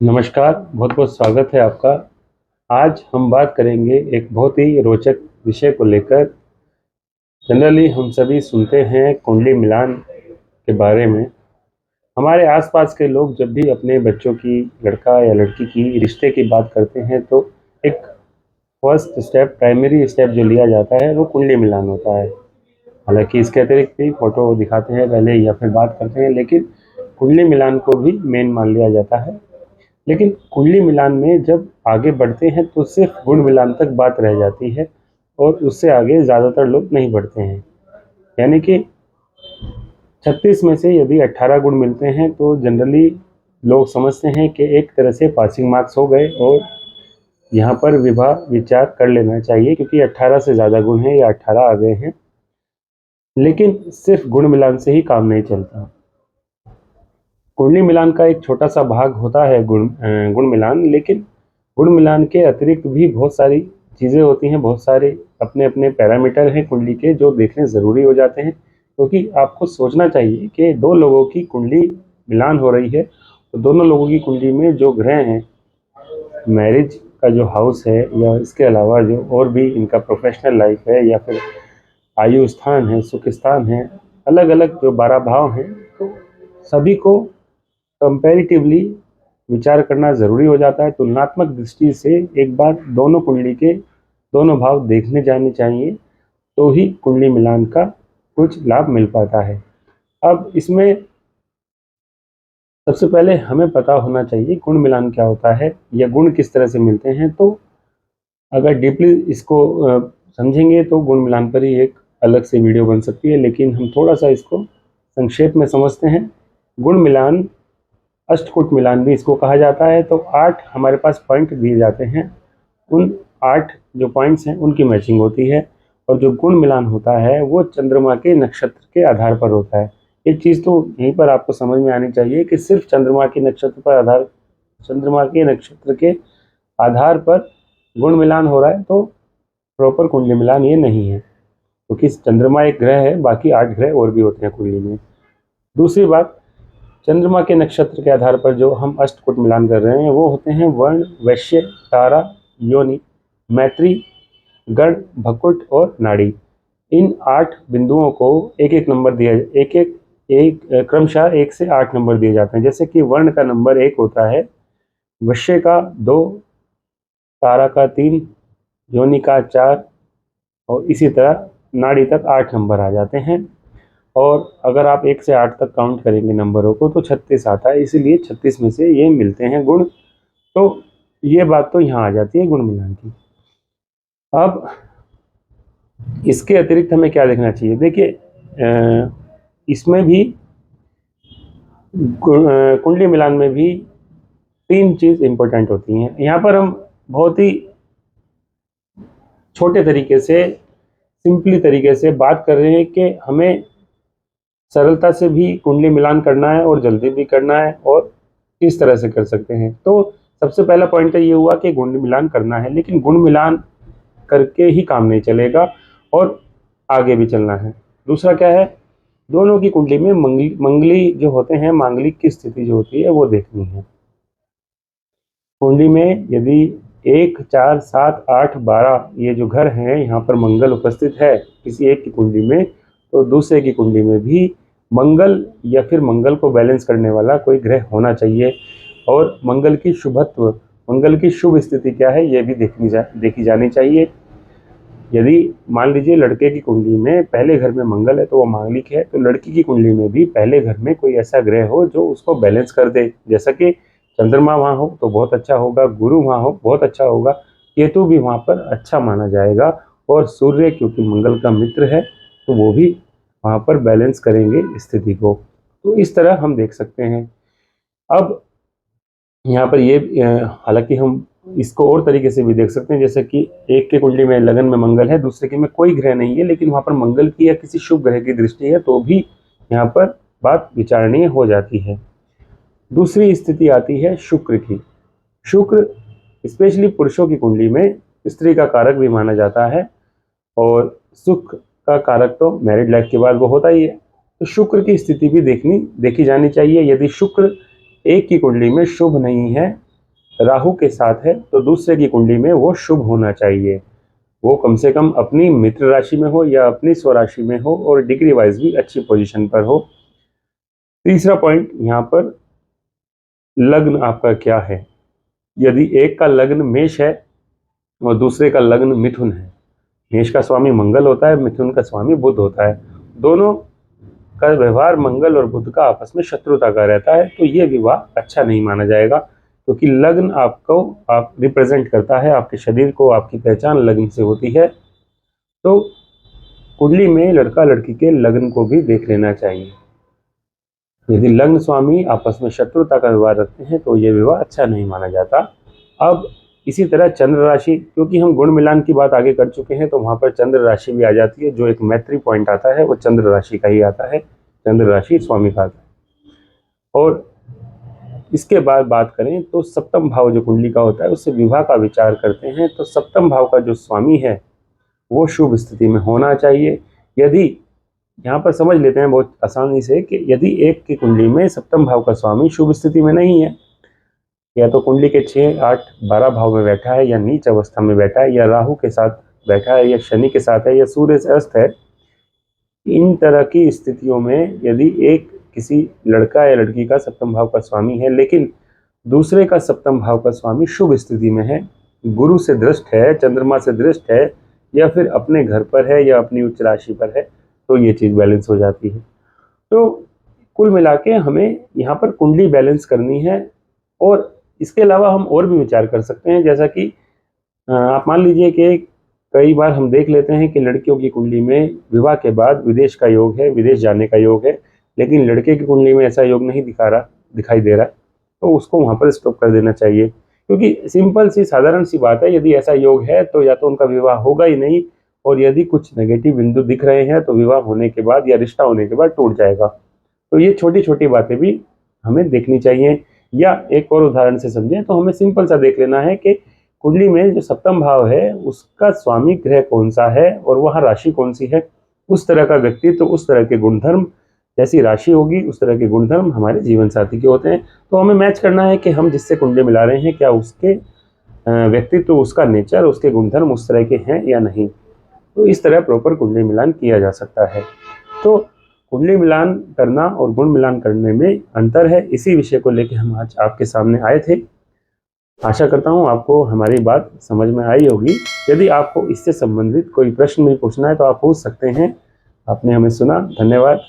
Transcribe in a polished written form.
नमस्कार, बहुत बहुत स्वागत है आपका। आज हम बात करेंगे एक बहुत ही रोचक विषय को लेकर। जनरली हम सभी सुनते हैं कुंडली मिलान के बारे में। हमारे आसपास के लोग जब भी अपने बच्चों की, लड़का या लड़की की रिश्ते की बात करते हैं तो एक फर्स्ट स्टेप, प्राइमरी स्टेप जो लिया जाता है वो कुंडली मिलान होता है। हालांकि इसके अतिरिक्त भी फोटो दिखाते हैं पहले या फिर बात करते हैं, लेकिन कुंडली मिलान को भी मेन मान लिया जाता है। लेकिन कुंडली मिलान में जब आगे बढ़ते हैं तो सिर्फ गुण मिलान तक बात रह जाती है और उससे आगे ज़्यादातर लोग नहीं बढ़ते हैं। यानी कि 36 में से यदि 18 गुण मिलते हैं तो जनरली लोग समझते हैं कि एक तरह से पासिंग मार्क्स हो गए और यहाँ पर विवाह विचार कर लेना चाहिए, क्योंकि 18 से ज़्यादा गुण हैं या 18 आ गए हैं। लेकिन सिर्फ गुण मिलान से ही काम नहीं चलता। कुंडली मिलान का एक छोटा सा भाग होता है गुण मिलान, लेकिन गुण मिलान के अतिरिक्त भी बहुत सारी चीज़ें होती हैं, बहुत सारे अपने अपने पैरामीटर हैं कुंडली के जो देखने ज़रूरी हो जाते हैं। क्योंकि आपको सोचना चाहिए कि दो लोगों की कुंडली मिलान हो रही है तो दोनों लोगों की कुंडली में जो ग्रह हैं, मैरिज का जो हाउस है या इसके अलावा जो और भी इनका प्रोफेशनल लाइफ है या फिर आयु स्थान है, सुख स्थान है, अलग अलग जो 12 भाव हैं, तो सभी को कंपैरेटिवली विचार करना ज़रूरी हो जाता है। तुलनात्मक दृष्टि से एक बार दोनों कुंडली के दोनों भाव देखने जाने चाहिए, तो ही कुंडली मिलान का कुछ लाभ मिल पाता है। अब इसमें सबसे पहले हमें पता होना चाहिए गुण मिलान क्या होता है या गुण किस तरह से मिलते हैं। तो अगर डीपली इसको समझेंगे तो गुण मिलान पर ही एक अलग से वीडियो बन सकती है, लेकिन हम थोड़ा सा इसको संक्षेप में समझते हैं। गुण मिलान, अष्टकूट मिलान भी इसको कहा जाता है। तो 8 हमारे पास पॉइंट दिए जाते हैं, उन 8 जो पॉइंट्स हैं उनकी मैचिंग होती है। और जो गुण मिलान होता है वो चंद्रमा के नक्षत्र के आधार पर होता है। एक चीज़ तो यहीं पर आपको समझ में आनी चाहिए कि सिर्फ चंद्रमा के नक्षत्र के आधार पर गुण मिलान हो रहा है तो प्रॉपर कुंडली मिलान ये नहीं है, क्योंकि चंद्रमा एक ग्रह है, बाकी 8 ग्रह और भी होते हैं कुंडली में। दूसरी बात, चंद्रमा के नक्षत्र के आधार पर जो हम अष्टकूट मिलान कर रहे हैं वो होते हैं वर्ण, वैश्य, तारा, योनि, मैत्री, गण, भकुट और नाड़ी। इन 8 बिंदुओं को एक एक नंबर दिया, एक क्रमशः 1 से 8 नंबर दिए जाते हैं। जैसे कि वर्ण का नंबर 1 होता है, वैश्य का 2, तारा का 3, योनि का 4 और इसी तरह नाड़ी तक 8 नंबर आ जाते हैं। और अगर आप 1 से 8 तक काउंट करेंगे नंबरों को तो 36 आता है, इसीलिए 36 में से ये मिलते हैं गुण। तो ये बात तो यहाँ आ जाती है गुण मिलान की। अब इसके अतिरिक्त हमें क्या देखना चाहिए? देखिए, इसमें भी कुंडली मिलान में भी 3 चीज़ इम्पोर्टेंट होती हैं। यहाँ पर हम बहुत ही छोटे तरीके से, सिंपली तरीके से बात कर रहे हैं कि हमें सरलता से भी कुंडली मिलान करना है और जल्दी भी करना है और किस तरह से कर सकते हैं। तो सबसे पहला पॉइंट ये हुआ कि गुण मिलान करना है, लेकिन गुण मिलान करके ही काम नहीं चलेगा और आगे भी चलना है। दूसरा क्या है, दोनों की कुंडली में मंगली जो होते हैं, मांगलिक की स्थिति जो होती है वो देखनी है। कुंडली में यदि 1, 4, 7, 8, 12 ये जो घर हैं, यहाँ पर मंगल उपस्थित है किसी एक की कुंडली में, तो दूसरे की कुंडली में भी मंगल या फिर मंगल को बैलेंस करने वाला कोई ग्रह होना चाहिए। और मंगल की शुभत्व, मंगल की शुभ स्थिति क्या है ये भी देखी जानी चाहिए। यदि मान लीजिए लड़के की कुंडली में पहले घर में मंगल है तो वो मांगलिक है, तो लड़की की कुंडली में भी पहले घर में कोई ऐसा ग्रह हो जो उसको बैलेंस कर दे। जैसा कि चंद्रमा वहाँ हो तो बहुत अच्छा होगा, गुरु वहाँ हो बहुत अच्छा होगा, केतु भी वहाँ पर अच्छा माना जाएगा, और सूर्य क्योंकि मंगल का मित्र है तो वो भी वहाँ पर बैलेंस करेंगे स्थिति को। तो इस तरह हम देख सकते हैं। अब यहाँ पर ये हालांकि हम इसको और तरीके से भी देख सकते हैं, जैसे कि एक के कुंडली में लगन में मंगल है, दूसरे के में कोई ग्रह नहीं है, लेकिन वहाँ पर मंगल की या किसी शुभ ग्रह की दृष्टि है तो भी यहाँ पर बात विचारणीय हो जाती है। दूसरी स्थिति आती है शुक्र की। शुक्र स्पेशली पुरुषों की कुंडली में स्त्री का कारक भी माना जाता है, और सुख का कारक तो मैरिड लाइफ के बाद वो होता ही है। तो शुक्र की स्थिति भी देखी जानी चाहिए। यदि शुक्र एक की कुंडली में शुभ नहीं है राहु के साथ है तो दूसरे की कुंडली में वो शुभ होना चाहिए। वो कम से कम अपनी मित्र राशि में हो या अपनी स्वराशि में हो और डिग्री वाइज भी अच्छी पोजीशन पर हो। तीसरा पॉइंट यहाँ पर, लग्न आपका क्या है। यदि एक का लग्न मेष है और दूसरे का लग्न मिथुन है, मेष का स्वामी मंगल होता है, मिथुन का स्वामी बुध होता है, दोनों का व्यवहार मंगल और बुध का आपस में शत्रुता का रहता है, तो ये विवाह अच्छा नहीं माना जाएगा, क्योंकि लग्न आपको आप रिप्रेजेंट करता है, आपके शरीर को, आपकी पहचान लग्न से होती है। तो कुंडली में लड़का लड़की के लग्न को भी देख लेना चाहिए। यदि लग्न स्वामी आपस में शत्रुता का व्यवहार रखते हैं तो ये विवाह अच्छा नहीं माना जाता। अब इसी तरह चंद्र राशि, क्योंकि हम गुण मिलान की बात आगे कर चुके हैं तो वहाँ पर चंद्र राशि भी आ जाती है। जो एक मैत्री पॉइंट आता है वो चंद्र राशि का ही आता है, चंद्र राशि स्वामी का आता है। और इसके बाद बात करें तो सप्तम भाव जो कुंडली का होता है उससे विवाह का विचार करते हैं, तो सप्तम भाव का जो स्वामी है वो शुभ स्थिति में होना चाहिए। यदि यहाँ पर समझ लेते हैं बहुत आसानी से कि यदि एक की कुंडली में सप्तम भाव का स्वामी शुभ स्थिति में नहीं है, या तो कुंडली के 6, 8, 12 भाव में बैठा है, या नीच अवस्था में बैठा है, या राहु के साथ बैठा है, या शनि के साथ है, या सूर्य से अस्त है, इन तरह की स्थितियों में यदि एक किसी लड़का या लड़की का सप्तम भाव का स्वामी है लेकिन दूसरे का सप्तम भाव का स्वामी शुभ स्थिति में है, गुरु से दृष्ट है, चंद्रमा से दृष्ट है, या फिर अपने घर पर है या अपनी उच्च राशि पर है, तो ये चीज़ बैलेंस हो जाती है। तो कुल मिला के हमें यहाँ पर कुंडली बैलेंस करनी है। और इसके अलावा हम और भी विचार कर सकते हैं, जैसा कि आप मान लीजिए कि कई बार हम देख लेते हैं कि लड़कियों की कुंडली में विवाह के बाद विदेश का योग है, विदेश जाने का योग है, लेकिन लड़के की कुंडली में ऐसा योग नहीं दिखाई दे रहा, तो उसको वहाँ पर स्टॉप कर देना चाहिए। क्योंकि सिंपल सी साधारण सी बात है, यदि ऐसा योग है तो या तो उनका विवाह होगा ही नहीं, और यदि कुछ नेगेटिव बिंदु दिख रहे हैं तो विवाह होने के बाद या रिश्ता होने के बाद टूट जाएगा। तो ये छोटी छोटी बातें भी हमें देखनी चाहिए। या एक और उदाहरण से समझें तो हमें सिंपल सा देख लेना है कि कुंडली में जो सप्तम भाव है उसका स्वामी ग्रह कौन सा है और वहाँ राशि कौन सी है। उस तरह का व्यक्ति तो उस तरह के गुणधर्म, जैसी राशि होगी उस तरह के गुणधर्म हमारे जीवन साथी के होते हैं। तो हमें मैच करना है कि हम जिससे कुंडली मिला रहे हैं क्या उसके व्यक्तित्व, उसका नेचर, उसके गुणधर्म उस तरह के हैं या नहीं। तो इस तरह प्रॉपर कुंडली मिलान किया जा सकता है। तो कुंडली मिलान करना और गुण मिलान करने में अंतर है, इसी विषय को लेकर हम आज आपके सामने आए थे। आशा करता हूँ आपको हमारी बात समझ में आई होगी। यदि आपको इससे संबंधित कोई प्रश्न भी पूछना है तो आप पूछ सकते हैं। आपने हमें सुना, धन्यवाद।